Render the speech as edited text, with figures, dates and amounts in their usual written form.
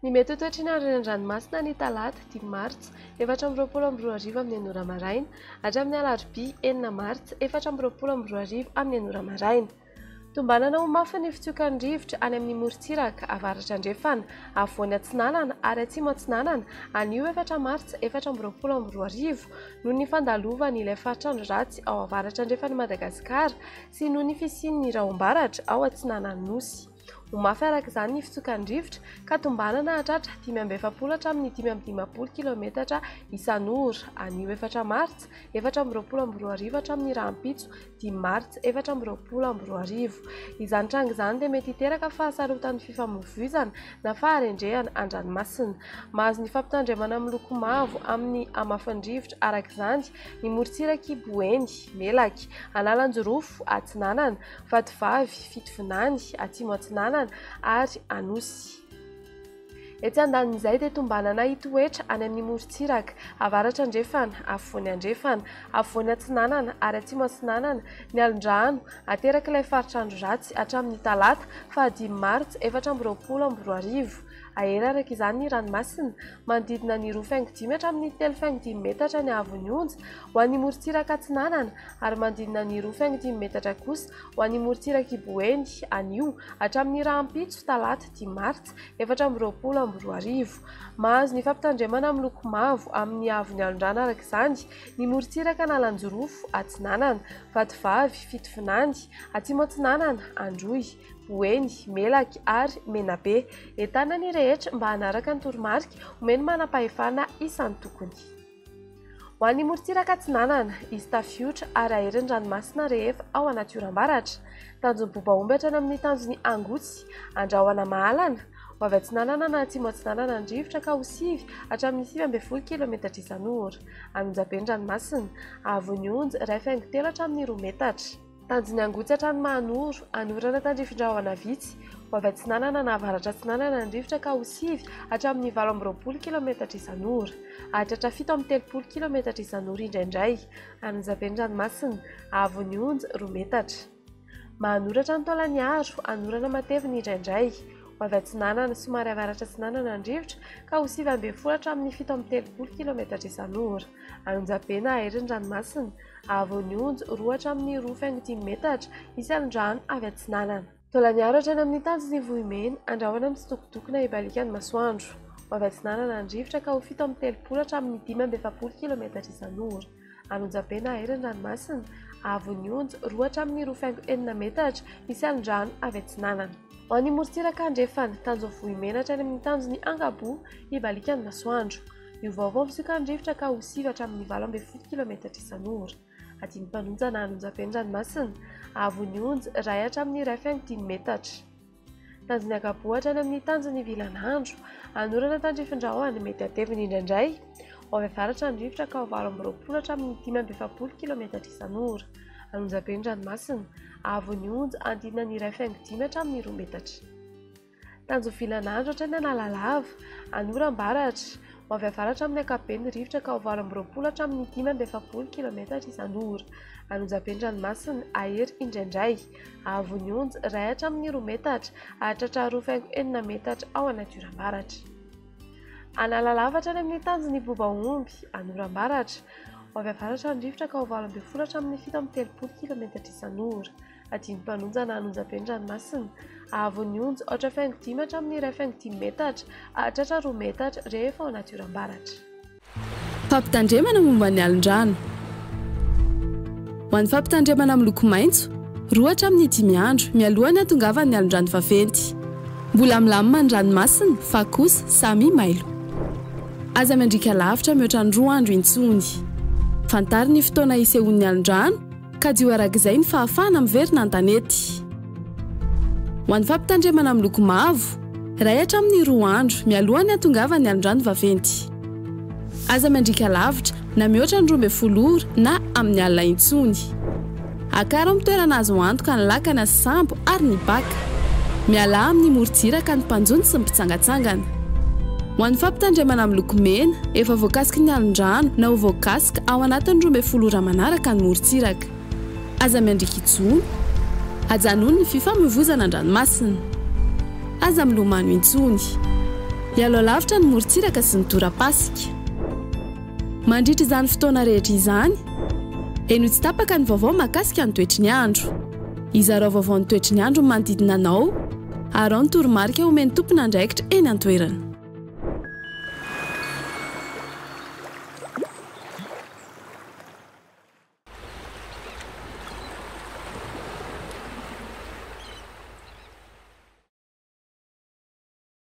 Ny mety ho toetrany an-dranomasina ny talata 10 martsa 2024 amin'ny anora maraina hatramin'ny alarobia 9 martsa 2024 amin'ny anora maraina. Tombanana ho mafy ny fitsiokan'ny rivotra any amin'ny morontsiraka avaratra andrefana afovoany atsinanana ary atsimo atsinanana anio 4 martsa 2024 noho ny fandalovan'ny ilay fatrandro ratsy ao avaratra andrefan'i Madagasikara sy noho ny fisian'ny rahombaratra ao atsinanan'ny nosy. Ho mafy araka izany ny fitsiokan'ny rivotra ka tombanana hatratra 570 hatramin'ny 550 km isan'ora anio 4 martsa 2024 hatramin'ny rahampitso 10 martsa 2024. Izany tranga izany dia mety hiteraka fahasarotan'ny fifamoivoizana na faharendrehana an-dranomasina. Mahazo ny fampitandremana amin'ny loko mavo amin'ny hamafan'ny rivotra araka izany ny morontsiraka Boeny, Melaky, Analanjorofo, Atsinanana, Vatovavy, Fitovinany, Atsimo Atsinanana ary Anosy. Etsy andanin'izay dia tombanana hitoetra any amin'ny morontsiraka avaratra andrefana, afovoany andrefana, afovoany atsinanana ary atsimo atsinanana ny alin-drano ateraka ilay faritrandro ratsy hatramin'ny talata 10 martsa 2024. Ahery araka izany ny ranomasina manodidina ny 2.5 hatramin'ny 3.5 metatra ny havon'ny onja ho an'ny morontsiraka atsinanana ary manodidina ny 2.5 metatra kosa ho an'ny morontsiraka Boeny anio hatramin'ny rahampitso talata 10 martsa 2024. Mahazo ny fampitandremana amin'ny loko mavo amin'ny havon'ny alin-drano araka izany ny morontsiraka Analanjorofo, Atsinanana, Vatovavy, Fitovinany, Atsimo Atsinanana, Androy, Boeny, Melaky ary Menabe. Entana ny rehetra mba hanaraka ny toromarika omeny manam-pahefana isan'ny tokony. Ho an'ny morontsiraka Atsinanana, izy tafiotra ary ahery ny ranomasina rehefa ao anaty oram-baratra. Tanjon'ny bobaomby hatrany amin'ny tanjon'ny Angotsy, Andrahoana Mahalana, ho avy Atsinanana na Atsimo Atsinanana ny rivotra ka ho sivy hatramin'ny 9.0 km isan'ora. Anonjaben'ny ranomasina, havon'ny onja 2.3 hatramin'ny 2 metatra. Tanjon'ny Angotsy hatrany Mahanoro, anorana tandrifin-drahona vitsy, ho avy Atsinanana na avaratra Atsinanana ny rivotra ka ho sivy hatramin'ny 8.20 km isan'ora. Hatratra 7.30 km isan'ora indraindray. Anonjaben'ny ranomasina, havon'ny onja 2 metatra. Mahanoratra ny taolan'ny aro, anorana matevina indraindray. Ho avy Atsinanana somary avaratra Atsinanana ny rivotra ka ho 9.10 hatramin'ny 7.30 km isan'ora. Anonjabena ahery ny ranomasina, havon'ny onja 2 hatramin'ny 2.5 metatra isan'andrano avy Atsinanana. Taolan'ny aro hatrany amin'ny tanjon'ny Vohimena, Andrahoana mitsitokotokona ibalikan'ny masoandro. Ho avy Atsinanana ny rivotra ka ho 7.30 hatramin'ny 5.70 km isan'ora. Anonjabena ahery ny ranomasina, havon'ny onja 2 hatramin'ny 2.4 metatra isan'andrano avy Atsinanana. Ho an'ny morontsiraka andrefana, tanjon'ny Vohimena hatrany amin'ny tanjon'ny Angabo ibalikan'ny masoandro. Io vaovao fitsiokan'ny rivotra ka ho 7 hatramin'ny 8.0 km isan'ora. Adiny mpanonjana anonjaben'ny ranomasina, havon'ny onja 2 hatramin'ny 2.5 metatra. Tanjon'ny Angabo hatrany amin'ny tanjon'ny Vilanandro, anorana tandrifin-drahona mety atevina indraindray. Ho avy avaratra ny rivotra ka ho 8.20 hatramin'ny 5.70 km isan'ora. Anonjaben'ny ranomasina, havon'ny onja andinina ny 2.5 hatramin'ny 2 metatra. Tanjon'ny Vilanandro hatrany Analalava, anoram-baratra. Ho avy avaratra amin'ny ankapobeny rivotra ka ho 8.20 hatramin'ny 5.70 km isan'ora. Anonjaben'ny ranomasina, ahery indraindray. Havon'ny onja 2 hatramin'ny 2 metatra, hatratra 2.4 metatra ao anaty oram-baratra. Analalava hatrany amin'ny tanjon'ny Bobaomby, anoram-baratra. Ho avy avaratra ny rivotra ka ho 8.20 hatramin'ny 7.30 km isan'ora. Adiny mpanonjana anonjaben'ny ranomasina, havon'ny onja 4.5 hatramin'ny 2.5 metatra, hatratra 2 metatra rehefa ao anaty oram-baratra. Fampitandremana momba ny alin-drano. Ho an'ny fampitandremana amin'ny loko maitso, 2 hatramin'ny 5 andro mialohan'ny hatongavan'ny alin-drano vaventy. Mbola milamina ny ranomasina fa kosa samy mailo. Aza mandrika lavitra mihoatra ny 2 andro intsony. Fantary ny fotoana isehoan'ny alin-drano ka dio arak'izay ny fahafahana miverina an-tanety. Ho an'ny fampitandremana amin'ny loko mavo, 2 hatramin'ny 2 andro mialohan'ny hatongavan'ny alin-drano vaventy. Aza mandrika lavitra na mihoatra ny 12 ora na amin'ny alina intsony. Akara amin'ny toerana azo antoka ny lakana sy sambo ary ny baka. Miala amin'ny morontsiraka ny mpanjony sy ny mpitsangatsangana. Ho an'ny fampitandremana amin'ny loko mena, efa voakasika ny alin-drano na ho voakasika ao anatin'ny 12 ora manaraka ny morontsiraka. Aza miandrika intsony, ajanony ny fifamoivoizana an-dranomasina. Aza milomano intsony. Ialo lavitra ny morontsiraka sy ny tora-pasika. Mandritra izany fotoana rehetra izany, eno tsy tapaka ny vaovao mahakasika ny toetry ny andro. Izarao vaovao ny toetry ny andro manodidina anao, ary ao ny toromarika omeny tompona andraikitra eny an-toerana.